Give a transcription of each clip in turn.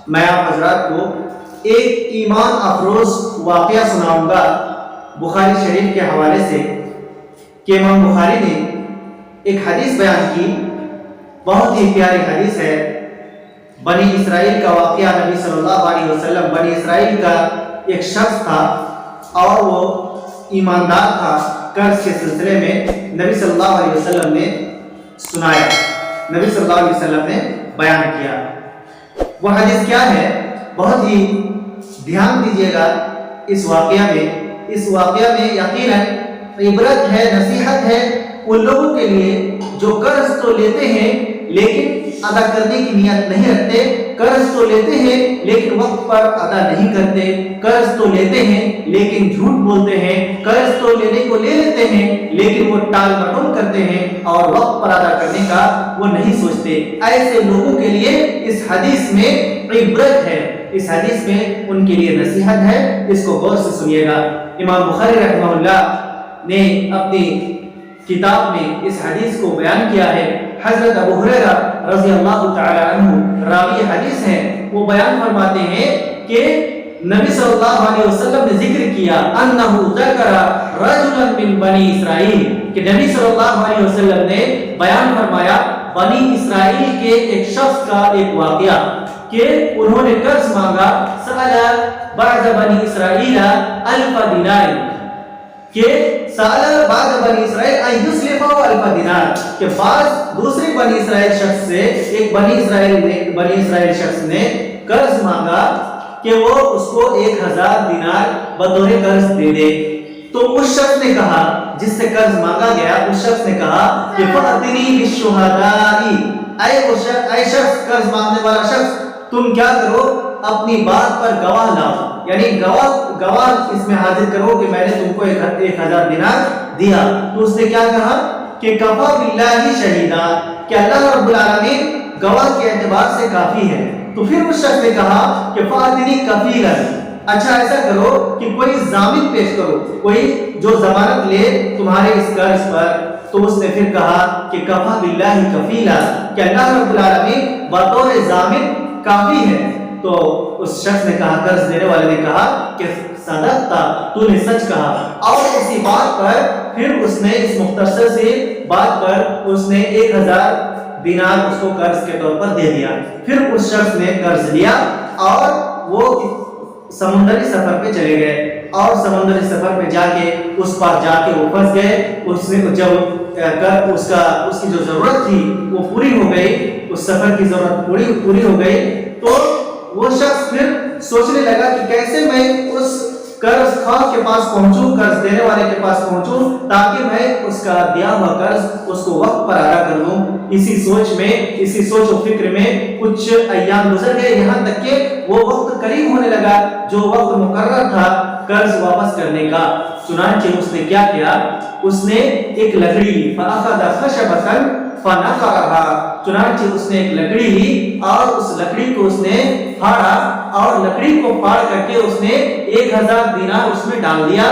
میں آپ حضرات کو ایک ایمان افروز واقعہ سناؤں گا بخاری شریف کے حوالے سے کہ امام بخاری نے ایک حدیث بیان کی، بہت ہی پیاری حدیث ہے۔ بنی اسرائیل کا واقعہ، نبی صلی اللہ علیہ وسلم، بنی اسرائیل کا ایک شخص تھا اور وہ ایماندار تھا۔ قرض کے سلسلے میں نبی صلی اللہ علیہ وسلم نے سنایا، نبی صلی اللہ علیہ وسلم نے بیان کیا۔ وہ حدیث کیا ہے؟ بہت ہی دھیان دیجیے گا اس واقعہ میں۔ اس واقعہ میں یقیناً عبرت ہے، نصیحت ہے ان لوگوں کے لیے جو قرض تو لیتے ہیں لیکن ادا کرنے کی نیت نہیں رکھتے، قرض تو لیتے ہیں لیکن وقت پر ادا نہیں کرتے، قرض تو لیتے ہیں لیکن جھوٹ بولتے ہیں، قرض تو لینے کو لے لیتے ہیں لیکن وہ ٹال مٹول کرتے ہیں اور وقت پر ادا کرنے کا وہ نہیں سوچتے۔ ایسے لوگوں کے لیے اس حدیث میں عبرت ہے، اس حدیث میں ان کے لیے نصیحت ہے۔ اس کو غور سے سنیے گا۔ امام بخاری رحمہ اللہ نے اپنی کتاب میں اس حدیث کو بیان کیا ہے۔ حضرت ابو ہریرہ رضی اللہ تعالی عنہ راوی حدیث ہیں، وہ بیان فرماتے ہیں کہ نبی صلی اللہ علیہ وسلم نے ذکر کیا انہو ذکر رجلا من بنی اسرائیل، کہ نبی صلی اللہ علیہ وسلم نے بیان فرمایا بنی اسرائیل کے ایک شخص کا ایک واقعہ کہ انہوں نے قرض مانگا۔ سأل بعض بنی اسرائیل الف دینار، کہ سأل بعض بنی اسرائیل ان یسلفہ الف دینار، کہ بعض دوسری بنی اسرائیل شخص سے ایک بنی اسرائیل شخص نے قرض مانگا کہ وہ اس کو 1000 دینار بطور قرض دے دے۔ تو اس شخص نے کہا، جس سے قرض مانگا گیا، اس شخص نے کہا کہ فَأْتِنِي بِالشُّهَدَاءِ، اے شخص، قرض مانگنے والا شخص، تم کیا کرو، اپنی بات پر گواہ لاؤ، یعنی گواہ اس میں حاضر کرو کہ میں نے تم کو 1000 دینار دیا۔ تو اس نے کیا کہا کہ کفا باللہ شہیدا، کہ اللہ رب العالمین گواہ کے اعتبار سے کافی ہے۔ تو پھر اس شخص نے کہا کہ فاتنی کفیلا، اچھا ایسا کرو کہ کوئی ضامن پیش کرو، کوئی جو ضمانت لے تمہارے اس قرض پر۔ تو اس نے پھر کہا کہ کفا باللہ کفیلا، کہ اللہ رب العالمین بطور ضامن کافی ہے۔ تو اس شخص نے کہا، قرض دینے والے نے کہا کہ صدقتا، تو نے سچ کہا۔ اور اسی بات پر پھر اس نے اس مختصر سے بات پر اس نے 1000 دینار اس کو قرض کے طور پر دے دیا۔ پھر اس شخص نے قرض لیا اور وہ سمندری سفر پہ چلے گئے، اور سمندری سفر پہ جا کے اس پر جا کے وہ پھنس گئے۔ اس نے جب اس کی جو ضرورت تھی وہ پوری ہو گئی، اس سفر کی ضرورت پوری ہو گئی، تو وہ شخص پھر سوچنے لگا کہ کیسے میں اس قرض خواہ کے پاس پہنچوں، قرض دینے والے کے پاس پہنچوں، تاکہ میں اس کا دیا ہوا قرض اس کو وقت پر ادا کر دوں۔ اسی سوچ و فکر میں کچھ ایام گزر گئے، یہاں تک کہ وہ وقت قریب ہونے لگا جو وقت مقرر تھا قرض واپس کرنے کا۔ چنانچہ اس نے کیا کیا، اس نے ایک لکڑی لی، فَأَخَذَ خَشَبَةً فَنَقَرَهَا، چنانچہ اس نے ایک لکڑی لی اور اس لکڑی کو اس نے پھاڑا، اور لکڑی کو پھاڑ کر کے اس نے 1000 دینار اس میں ڈال دیا،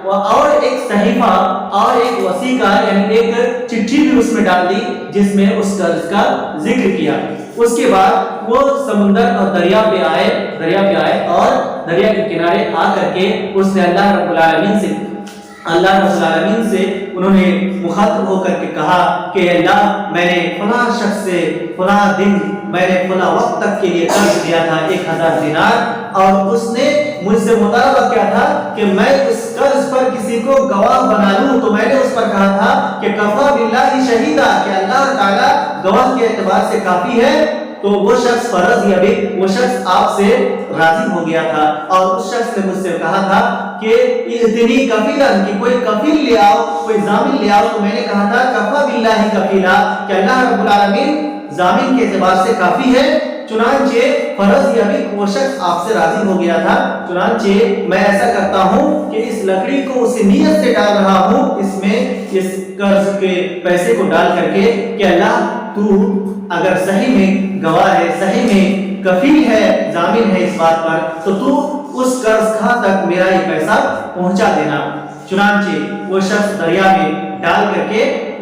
اور ایک صحیفہ اور ایک وثیقہ یعنی ایک چٹھی بھی اس میں ڈال دی جس میں اس قرض کا ذکر کیا۔ اس کے بعد وہ سمندر اور دریا پہ آئے اور دریا کے کنارے آ کر کے اس نے اللہ رب العالمین سے انہوں نے مخاطب ہو کر کے کہا کہ اللہ، میں نے فلاں شخص سے فلاں دن میں نے فلاں وقت تک کے لیے قرض دیا تھا 1000 دینار، اور اس نے مجھ سے مطالبہ کیا تھا کہ میں اس قرض پر کسی کو گواہ بنا لوں، تو میں نے اس پر کہا تھا کہ کفا باللہ شہیدا، کہ اللہ تعالیٰ گواہ کے اعتبار سے کافی ہے۔ تو وہ شخص وہ شخص آپ سے راضی ہو گیا تھا، اور اس شخص نے مجھ سے کہا تھا کہ اتنی کفیلا، کہ کوئی کفیل لے آؤ، کوئی ضامن لے آؤ۔ تو میں نے کہا تھا کفا باللہ کفیلا، کہ اللہ رب العالمین ضامن کے اعتبار سے کافی ہے۔ چنانچہ فرض یہ بھی وہ شخص آپ سے راضی ہو گیا تھا۔ چنانچہ میں ایسا کرتا ہوں کہ اس لکڑی کو اسی نیت سے ڈال رہا ہوں، اس میں اس قرض کے پیسے کو ڈال کر کے کہ اللہ تو اگر صحیح میں گواہ ہے، صحیح میں کفیل ہے، ضامن ہے اس بات پر، تو اس قرض خواہ تک میرا یہ پیسہ پہنچا دینا۔ چنانچہ وہ شخص دریا میں ڈال کر کے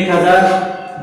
1000